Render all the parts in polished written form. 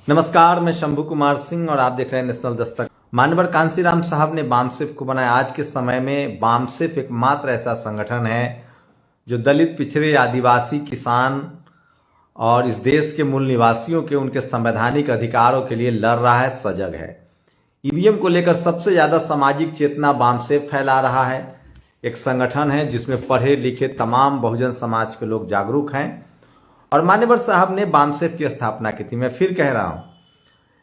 नमस्कार, मैं शंभू कुमार सिंह और आप देख रहे हैं नेशनल दस्तक। मानवर कांसीराम साहब ने बामसेफ को बनाया। आज के समय में बामसेफ एकमात्र ऐसा संगठन है जो दलित, पिछड़े, आदिवासी, किसान और इस देश के मूल निवासियों के उनके संवैधानिक अधिकारों के लिए लड़ रहा है, सजग है। ईवीएम को लेकर सबसे ज्यादा सामाजिक चेतना बामसेफ फैला रहा है। एक संगठन है जिसमें पढ़े लिखे तमाम बहुजन समाज के लोग जागरूक हैं और मान्यवर साहब ने बामसेफ की स्थापना की थी। मैं फिर कह रहा हूं,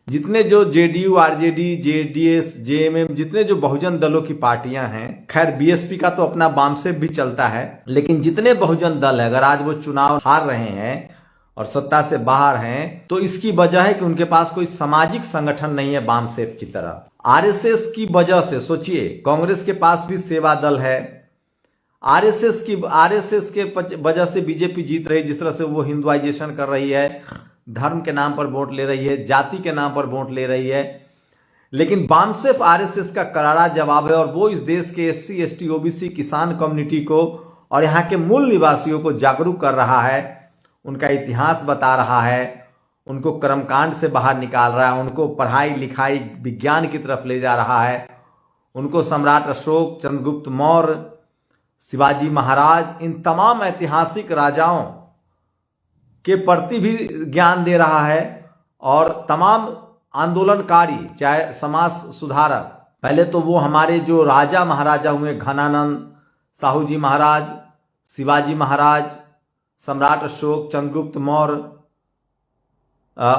जितने जो जेडीयू, आरजेडी, जेडीएस, जेएमएम, जितने जो बहुजन दलों की पार्टियां हैं, खैर बीएसपी का तो अपना बामसेफ भी चलता है, लेकिन जितने बहुजन दल है, अगर आज वो चुनाव हार रहे हैं और सत्ता से बाहर हैं, तो इसकी वजह है कि उनके पास कोई सामाजिक संगठन नहीं है बामसेफ की तरह। आरएसएस की वजह से सोचिए, कांग्रेस के पास भी सेवा दल है। आरएसएस के वजह से बीजेपी जीत रही, जिस तरह से वो हिंदुआइजेशन कर रही है, धर्म के नाम पर वोट ले रही है, जाति के नाम पर वोट ले रही है। लेकिन बामसेफ आरएसएस का करारा जवाब है और वो इस देश के एससी, एसटी, ओबीसी, किसान कम्युनिटी को और यहाँ के मूल निवासियों को जागरूक कर रहा है, उनका इतिहास बता रहा है, उनको कर्मकांड से बाहर निकाल रहा है, उनको पढ़ाई लिखाई विज्ञान की तरफ ले जा रहा है, उनको सम्राट अशोक, चंद्रगुप्त मौर्य, शिवाजी महाराज, इन तमाम ऐतिहासिक राजाओं के प्रति भी ज्ञान दे रहा है। और तमाम आंदोलनकारी, चाहे समाज सुधारक, पहले तो वो हमारे जो राजा महाराजा हुए, घनानंद, साहू जी महाराज, शिवाजी महाराज, सम्राट अशोक, चंद्रगुप्त मौर्य,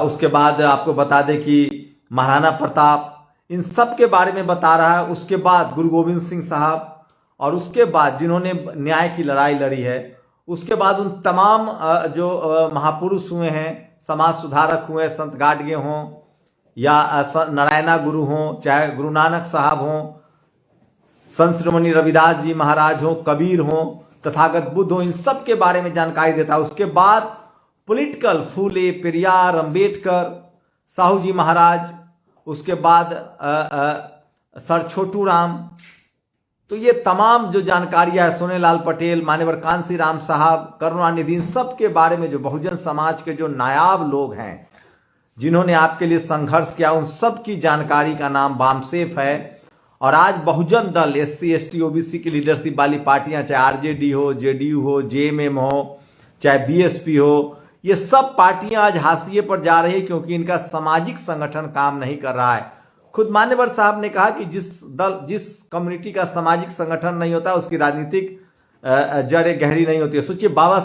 उसके बाद आपको बता दें कि महाराणा प्रताप, इन सब के बारे में बता रहा है। उसके बाद गुरु गोविंद सिंह साहब, और उसके बाद जिन्होंने न्याय की लड़ाई लड़ी है, उसके बाद उन तमाम जो महापुरुष हुए हैं, समाज सुधारक हुए, संत गाडगे हों या नारायणा गुरु हों, चाहे गुरु नानक साहब हों, संत श्रीमणि रविदास जी महाराज हों, कबीर हों, तथागत बुद्ध हों, इन सब के बारे में जानकारी देता है। उसके बाद पॉलिटिकल, फूले, पेरियार, अंबेडकर, साहू जी महाराज, उसके बाद सर छोटू राम, तो ये तमाम जो जानकारियां है, सोनेलाल पटेल, मान्यवर कांसीराम साहब, करुणानिधि, इन सब के बारे में जो बहुजन समाज के जो नायाब लोग हैं, जिन्होंने आपके लिए संघर्ष किया, उन सब की जानकारी का नाम बामसेफ है। और आज बहुजन दल, एससी, एसटी, ओबीसी की लीडरशिप वाली पार्टियां, चाहे आरजेडी हो, जेडीयू हो, जेएमएम हो, चाहे बीएसपी हो, ये सब पार्टियां आज हाशिए पर जा रही है क्योंकि इनका सामाजिक संगठन काम नहीं कर रहा है। खुद मान्यवर साहब ने कहा कि जिस कम्युनिटी का सामाजिक संगठन नहीं होता, उसकी राजनीतिक जड़ें गहरी नहीं होती है। सोचिए, बाबा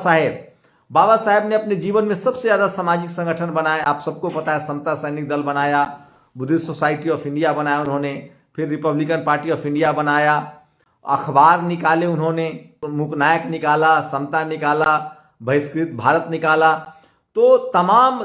साहेब ने अपने जीवन में सबसे ज्यादा सामाजिक संगठन बनाए। आप सबको पता है, समता सैनिक दल बनाया, बुद्धिस्ट सोसाइटी ऑफ इंडिया बनाया उन्होंने, फिर रिपब्लिकन पार्टी ऑफ इंडिया बनाया, अखबार निकाले उन्होंने, मूकनायक निकाला, समता निकाला, बहिष्कृत भारत निकाला। तो तमाम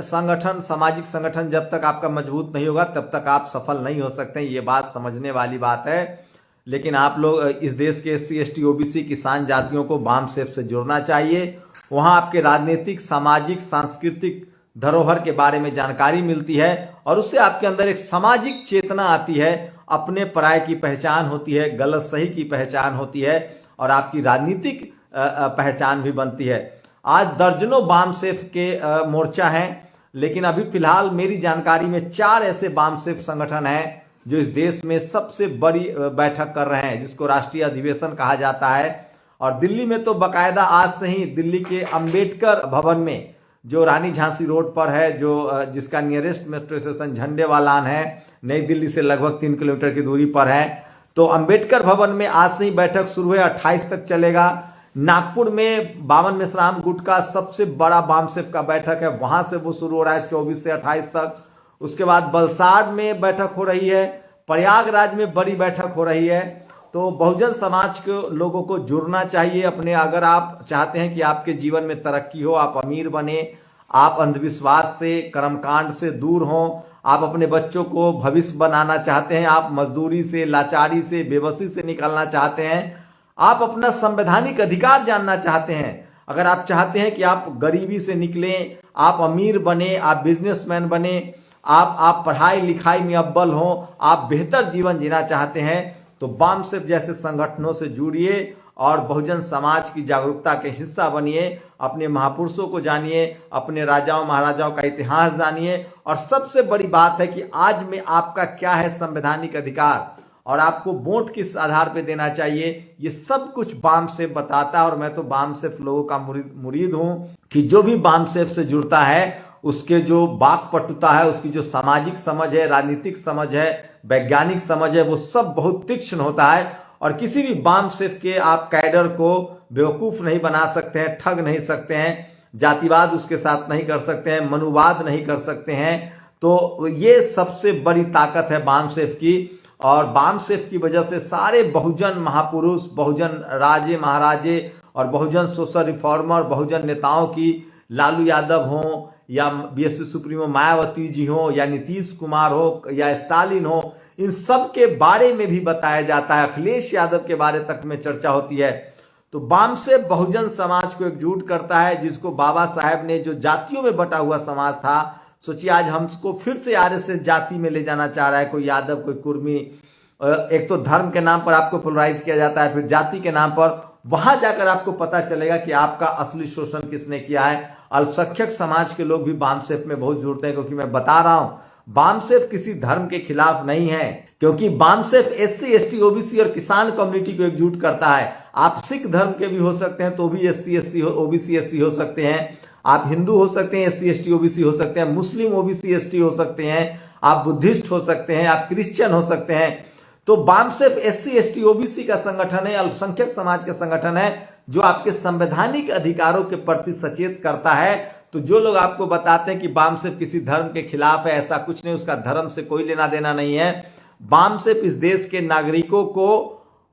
संगठन, सामाजिक संगठन जब तक आपका मजबूत नहीं होगा तब तक आप सफल नहीं हो सकते। ये बात समझने वाली बात है। लेकिन आप लोग इस देश के एससी, एसटी, ओबीसी, किसान जातियों को बामसेफ से जुड़ना चाहिए। वहां आपके राजनीतिक, सामाजिक, सांस्कृतिक धरोहर के बारे में जानकारी मिलती है और उससे आपके अंदर एक सामाजिक चेतना आती है, अपने पराये की पहचान होती है, गलत सही की पहचान होती है और आपकी राजनीतिक पहचान भी बनती है। आज दर्जनों बामसेफ के मोर्चा हैं, लेकिन अभी फिलहाल मेरी जानकारी में 4 ऐसे बामसेफ संगठन हैं जो इस देश में सबसे बड़ी बैठक कर रहे हैं, जिसको राष्ट्रीय अधिवेशन कहा जाता है। और दिल्ली में तो बाकायदा आज से ही दिल्ली के अंबेडकर भवन में, जो रानी झांसी रोड पर है, जो जिसका नियरेस्ट मेट्रो स्टेशन झंडेवालान है, नई दिल्ली से लगभग 3 किलोमीटर की दूरी पर है, तो अंबेडकर भवन में आज से ही बैठक शुरू है, 28 तक चलेगा। नागपुर में बावन मिश्राम गुट का सबसे बड़ा बामसेफ का बैठक है, वहां से वो शुरू हो रहा है 24 से 28 तक। उसके बाद वलसाड में बैठक हो रही है, प्रयागराज में बड़ी बैठक हो रही है। तो बहुजन समाज के लोगों को जुड़ना चाहिए अपने। अगर आप चाहते हैं कि आपके जीवन में तरक्की हो, आप अमीर बने, आप अंधविश्वास से, कर्मकांड से दूर हों, आप अपने बच्चों को भविष्य बनाना चाहते हैं, आप मजदूरी से, लाचारी से, बेबसी से निकलना चाहते हैं, आप अपना संवैधानिक अधिकार जानना चाहते हैं, अगर आप चाहते हैं कि आप गरीबी से निकलें, आप अमीर बने, आप बिजनेसमैन बने, आप पढ़ाई लिखाई में अव्वल हों, आप बेहतर जीवन जीना चाहते हैं, तो बामसेफ जैसे संगठनों से जुड़िए और बहुजन समाज की जागरूकता के हिस्सा बनिए। अपने महापुरुषों को जानिए, अपने राजाओं महाराजाओं का इतिहास जानिए, और सबसे बड़ी बात है कि आज में आपका क्या है संवैधानिक अधिकार और आपको वोट किस आधार पे देना चाहिए, ये सब कुछ बामसेफ बताता है। और मैं तो बामसेफ लोगों का मुरीद हूं कि जो भी बामसेफ से जुड़ता है उसके जो वाक्पटुता है, उसकी जो सामाजिक समझ है, राजनीतिक समझ है, वैज्ञानिक समझ है, वो सब बहुत तीक्ष्ण होता है। और किसी भी बामसेफ के आप कैडर को बेवकूफ नहीं बना सकते हैं, ठग नहीं सकते हैं, जातिवाद उसके साथ नहीं कर सकते हैं, मनुवाद नहीं कर सकते हैं। तो ये सबसे बड़ी ताकत है बामसेफ की। और बामसेफ की वजह से सारे बहुजन महापुरुष, बहुजन राजे महाराजे और बहुजन सोशल रिफॉर्मर, बहुजन नेताओं की, लालू यादव हो या बीएसपी सुप्रीमो मायावती जी हो या नीतीश कुमार हो या स्टालिन हो, इन सब के बारे में भी बताया जाता है। अखिलेश यादव के बारे तक में चर्चा होती है। तो बामसेफ बहुजन समाज को एकजुट करता है, जिसको बाबा साहेब ने जो जातियों में बटा हुआ समाज था, सोचिए आज हमको फिर से आरएसएस जाति में ले जाना चाह रहा है। कोई यादव, कोई कुर्मी, एक तो धर्म के नाम पर आपको पोलराइज किया जाता है, फिर जाति के नाम पर। वहां जाकर आपको पता चलेगा कि आपका असली शोषण किसने किया है। अल्पसंख्यक समाज के लोग भी बामसेफ में बहुत जुड़ते हैं, क्योंकि मैं बता रहा हूं बामसेफ किसी धर्म के खिलाफ नहीं है, क्योंकि बामसेफ एससी, एसटी, ओबीसी और किसान कम्युनिटी को एकजुट करता है। आप सिख धर्म के भी हो सकते हैं तो भी एससी, एससी, ओबीसी, एससी हो सकते हैं। आप हिंदू हो सकते हैं, एससी, एसटी, ओबीसी हो सकते हैं, मुस्लिम, ओबीसी, एसटी हो सकते हैं, आप बुद्धिस्ट हो सकते हैं, आप क्रिश्चियन हो सकते हैं। तो बामसेफ एससी, एसटी, ओबीसी का संगठन है, अल्पसंख्यक समाज का संगठन है, जो आपके संवैधानिक अधिकारों के प्रति सचेत करता है। तो जो लोग आपको बताते हैं कि बामसेफ किसी धर्म के खिलाफ है, ऐसा कुछ नहीं, उसका धर्म से कोई लेना देना नहीं है। बामसेफ इस देश के नागरिकों को,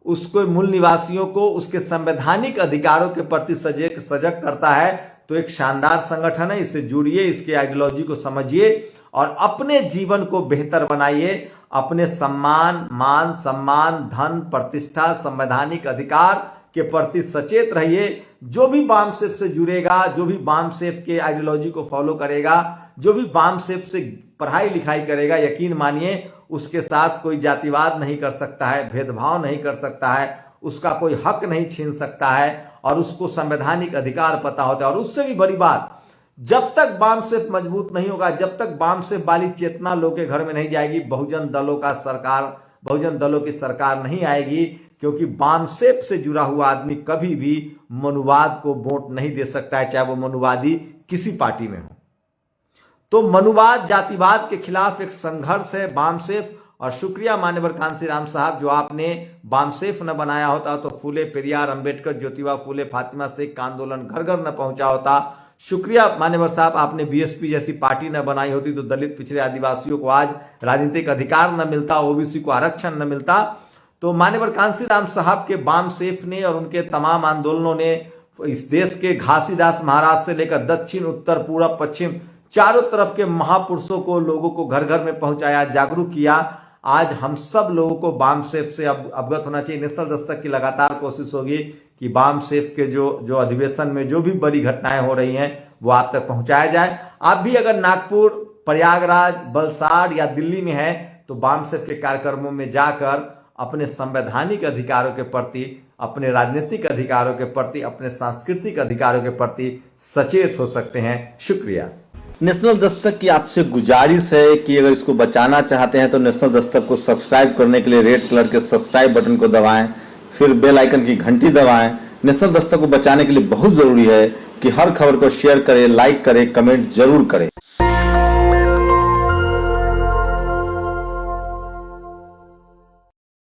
उसके मूल निवासियों को उसके संवैधानिक अधिकारों के प्रति सजग करता है। तो एक शानदार संगठन है, इससे जुड़िए, इसके आइडियोलॉजी को समझिए और अपने जीवन को बेहतर बनाइए। अपने सम्मान, मान सम्मान, धन, प्रतिष्ठा, संवैधानिक अधिकार के प्रति सचेत रहिए। जो भी बामसेफ से जुड़ेगा, जो भी बामसेफ के आइडियोलॉजी को फॉलो करेगा, जो भी बामसेफ से पढ़ाई लिखाई करेगा, यकीन मानिए उसके साथ कोई जातिवाद नहीं कर सकता है, भेदभाव नहीं कर सकता है, उसका कोई हक नहीं छीन सकता है, और उसको संवैधानिक अधिकार पता होता है। और उससे भी बड़ी बात, जब तक बामसेफ मजबूत नहीं होगा, जब तक बामसेफ वाली चेतना लोग के घर में नहीं जाएगी, बहुजन दलों की सरकार नहीं आएगी। क्योंकि बामसेफ से जुड़ा हुआ आदमी कभी भी मनुवाद को वोट नहीं दे सकता है, चाहे वो मनुवादी किसी पार्टी में हो। तो मनुवाद, जातिवाद के खिलाफ एक संघर्ष है बामसेफ। और शुक्रिया मान्यवर कांशीराम साहब, जो आपने बामसेफ न बनाया होता तो फूले, पेरियार, अंबेडकर, ज्योतिबा फूले, फातिमा शेख का आंदोलन घर घर न पहुंचा होता। शुक्रिया मान्यवर साहब, आपने बीएसपी जैसी पार्टी न बनाई होती तो दलित, पिछड़े, आदिवासियों को आज राजनीतिक अधिकार न मिलता, ओबीसी को आरक्षण न मिलता। तो मान्यवर कांशीराम साहब के बामसेफ ने और उनके तमाम आंदोलनों ने इस देश के घासीदास महाराज से लेकर दक्षिण, उत्तर, पूर्व, पश्चिम, चारों तरफ के महापुरुषों को, लोगों को घर घर में पहुंचाया, जागरूक किया। आज हम सब लोगों को बामसेफ से अवगत होना चाहिए। नेशनल दस्तक की लगातार कोशिश होगी कि बामसेफ के जो अधिवेशन में जो भी बड़ी घटनाएं हो रही हैं वो आप तक पहुंचाया जाए। आप भी अगर नागपुर, प्रयागराज, वलसाड़ या दिल्ली में हैं तो बामसेफ के कार्यक्रमों में जाकर अपने संवैधानिक अधिकारों के प्रति, अपने राजनीतिक अधिकारों के प्रति, अपने सांस्कृतिक अधिकारों के प्रति सचेत हो सकते हैं। शुक्रिया। नेशनल दस्तक की आपसे गुजारिश है कि अगर इसको बचाना चाहते हैं तो नेशनल दस्तक को सब्सक्राइब करने के लिए रेड कलर के सब्सक्राइब बटन को दबाएं, फिर बेल आइकन की घंटी दबाएं। नेशनल दस्तक को बचाने के लिए बहुत जरूरी है कि हर खबर को शेयर करें, लाइक करें, कमेंट जरूर करें।